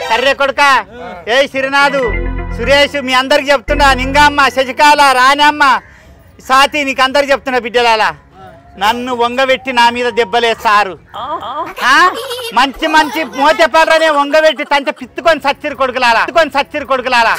సరే కొడుకా ఏ సిరినాథు సురేష్ మీ అందరికి చెప్తున్నా నింగమ్మ శశికాల రాణమ్మ సాతి నీకు అందరికి చెప్తున్నా బిడ్డలాల నన్ను వంగబెట్టి నా మీద దెబ్బలేదు సారు మంచి మంచి మోతెపాలనే వంగబెట్టి తంత పిత్తుకొని సచ్చిరు కొడుకులారా